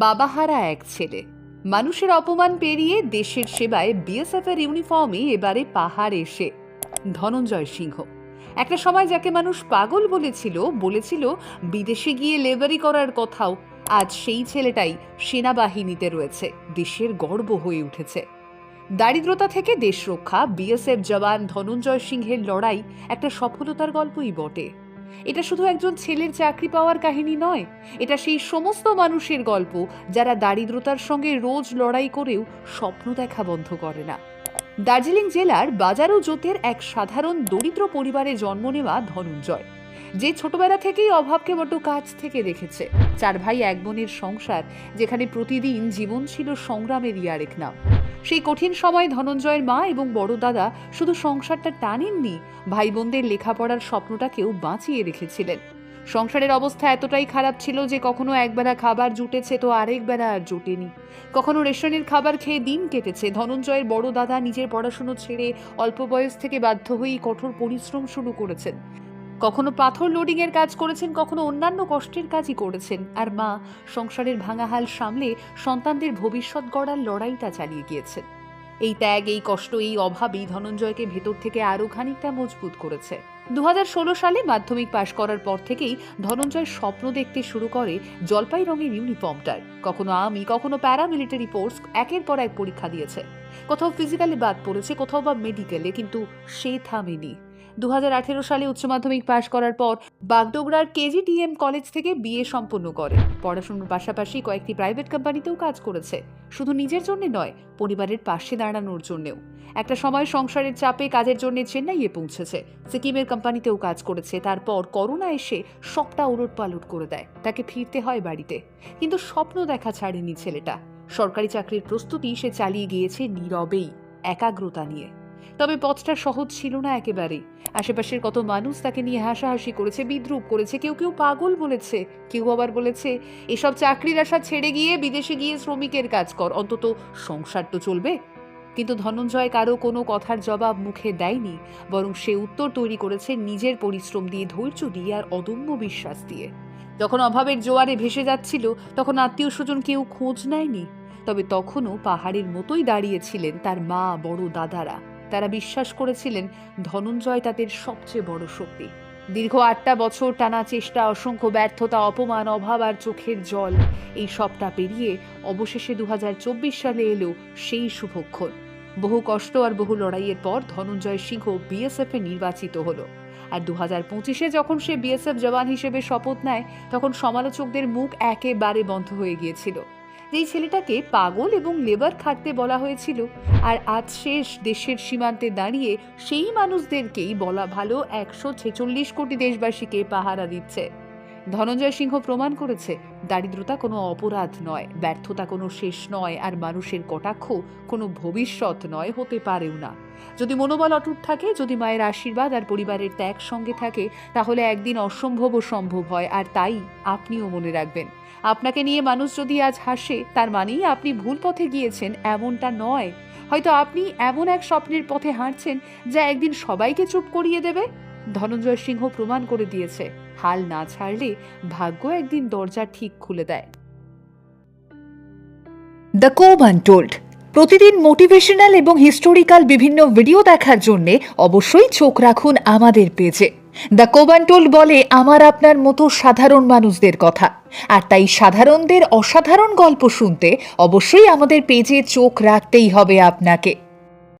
বাবাহারা এক ছেলে মানুষের অপমান পেরিয়ে দেশের সেবায় বিএসএফ এর ইউনিফর্মে এবারে পাহাড় এসে ধনঞ্জয় সিংহ। একটা সময় যাকে মানুষ পাগল বলেছিল বিদেশে গিয়ে লেবারি করার কথাও, আজ সেই ছেলেটাই সেনাবাহিনীতে রয়েছে, দেশের গর্ব হয়ে উঠেছে। দারিদ্রতা থেকে দেশ রক্ষা বিএসএফ জওয়ান ধনঞ্জয় সিংহের লড়াই একটা সফলতার গল্পই বটে। এটা শুধু একজন ছেলের চাকরি পাওয়ার কাহিনী নয়, এটা সেই সমস্ত মানুষের গল্প যারা দারিদ্রতার সঙ্গে রোজ লড়াই করেও স্বপ্ন দেখা বন্ধ করে না। দার্জিলিং জেলার বাজারু জোতের এক সাধারণ দরিদ্র পরিবারে জন্ম নেওয়া ধনঞ্জয়, যে ছোটবেলা থেকেই অভাবকে বড্ড কাছ থেকে দেখেছে। 4 ভাই 1 বোনের সংসার, যেখানে প্রতিদিন জীবন ছিল সংগ্রামেরই আরেক নাম। সেই কঠিন সময় ধনঞ্জয়ের মা এবং বড় দাদা শুধু সংসারটা টানেননি, ভাই বোনদের লেখাপড়ার স্বপ্নটাকেও বাঁচিয়ে রেখেছিলেন। সংসারের অবস্থা এতটাই খারাপ ছিল যে কখনো একবেলা খাবার জুটেছে তো আরেক বেলা আর জোটেনি। কখনো রেশনের খাবার খেয়ে দিন কেটেছে। ধনঞ্জয়ের বড় দাদা নিজের পড়াশুনো ছেড়ে অল্প বয়স থেকে বাধ্য হয়েই কঠোর পরিশ্রম শুরু করেছেন। কখনো পাথর লোডিং এর কাজ করেছেন, কখনো অন্যান্য কষ্টের কাজই করেছেন। আর মা সংসারের ভাঙা হাল সামলে সন্তানদের ভবিষ্যৎ গড়ার লড়াইটা চালিয়ে গিয়েছেন। এই ত্যাগ, এই কষ্ট, এই অভাবই ধনঞ্জয়কে ভেতর থেকে আরো খানিকটা মজবুত করেছে। 2016 সালে মাধ্যমিক পাশ করার পর থেকেই ধনঞ্জয় স্বপ্ন দেখতে শুরু করে জলপাই রঙের ইউনিফর্মটার। কখনো আর্মি, কখনো প্যারামিলিটারি ফোর্স, একের পর এক পরীক্ষা দিয়েছে। কোথাও ফিজিক্যালি বাদ পড়েছে, কোথাও বা মেডিকেলে, কিন্তু সে থামেনি। 2018 সালে উচ্চ মাধ্যমিক পাশ করার পর বাগডোগরার কেজিটিএম কলেজ থেকে বিএ সম্পন্ন করে। পড়াশোনার পাশাপাশি কয়েকটি প্রাইভেট কোম্পানিতেও কাজ করেছে, শুধু নিজের জন্য নয়, পরিবারের পাশে দাঁড়ানোর জন্যও। একটা সময় সংসারের চাপে কাজের জন্য চেন্নাইয়ে পৌঁছেছে, সিকিমের কোম্পানিতেও কাজ করেছে। তারপর করোনা এসে সবটা উলটপালট করে দেয়, তাকে ফিরতে হয় বাড়িতে। কিন্তু স্বপ্ন দেখা ছাড়েনি ছেলেটা। সরকারি চাকরির প্রস্তুতি সে চালিয়ে গিয়েছে নীরবেই, একাগ্রতা নিয়ে। তবে পথটা সহজ ছিল না একেবারেই। আশেপাশের কত মানুষ তাকে নিয়ে হাসাহাসি করেছে, বিদ্রূপ করেছে, কেউ কেউ পাগল বলেছে, কেউ আবার বলেছে এসব চাকরির আশা ছেড়ে গিয়ে বিদেশে গিয়ে শ্রমিকের কাজ কর, অন্তত সংসার তো চলবে। কিন্তু ধনঞ্জয় কারো কোনো কথার জবাব মুখে দেয়নি, বরং সে উত্তর তৈরি করেছে নিজের পরিশ্রম দিয়ে, ধৈর্য দিয়ে আর অদম্য বিশ্বাস দিয়ে। যখন অভাবের জোয়ারে ভেসে যাচ্ছিল, তখন আত্মীয় স্বজন কেউ খোঁজ নেয়নি। তবে তখনও পাহাড়ের মতোই দাঁড়িয়েছিলেন তার মা, বড় দাদারা। তারা বিশ্বাস করেছিলেন ধনঞ্জয় তাদের সবচেয়ে বড় শক্তি। দীর্ঘ 8টা বছর টানা চেষ্টা, অসংখ্য ব্যর্থতা, অপমান, অভাব আর চোখের জল, এই সবটা পেরিয়ে অবশেষে 2024 সালে এলো সেই শুভক্ষণ। বহু কষ্ট আর বহু লড়াইয়ের পর ধনঞ্জয় সিংহ বিএসএফ এ নির্বাচিত হলো। আর 2025-এ যখন সে বিএসএফ জওয়ান হিসেবে শপথ নেয়, তখন সমালোচকদের মুখ একেবারে বন্ধ হয়ে গিয়েছিল। যেই ছেলেটাকে পাগল এবং লেবার খাটতে বলা হয়েছিল, আর আজ শেষ দেশের সীমান্তে দাঁড়িয়ে সেই মানুষদেরকেই বলা ভালো 146 কোটি দেশবাসীকে পাহারা দিচ্ছে। ধনঞ্জয় সিংহ প্রমাণ করেছে দারিদ্রতা কোনো অপরাধ নয়, ব্যর্থতা কোনো শেষ নয়, আর মানুষের কটাক্ষ কোনো ভবিষ্যৎ নয়, হতে পারেও না। যদি মনোবল অটুট থাকে, যদি মায়ের আশীর্বাদ আর পরিবারের ত্যাগ সঙ্গে থাকে, তাহলে একদিন অসম্ভবও সম্ভব হয়। আর তাই আপনিও মনে রাখবেন, আপনাকে নিয়ে মানুষ যদি আজ হাসে, তার মানেই আপনি ভুল পথে গিয়েছেন এমনটা নয়। হয়তো আপনি এমন এক স্বপ্নের পথে হাঁটছেন যা একদিন সবাইকে চুপ করিয়ে দেবে। ধনঞ্জয় সিংহ প্রমাণ করে দিয়েছে, হাল না ছাড়লে ভাগ্য একদিন দরজা ঠিক খুলে দেয়। দ্য কোব আনটোল্ড। প্রতিদিন মোটিভেশনাল এবং হিস্টোরিক্যাল বিভিন্ন ভিডিও দেখার জন্য অবশ্যই চোখ রাখুন আমাদের পেজে। দ্য কোব আনটোল্ড বলে আমার আপনার মতো সাধারণ মানুষদের কথা, আর তাই সাধারণদের অসাধারণ গল্প শুনতে অবশ্যই আমাদের পেজে চোখ রাখতেই হবে আপনাকে।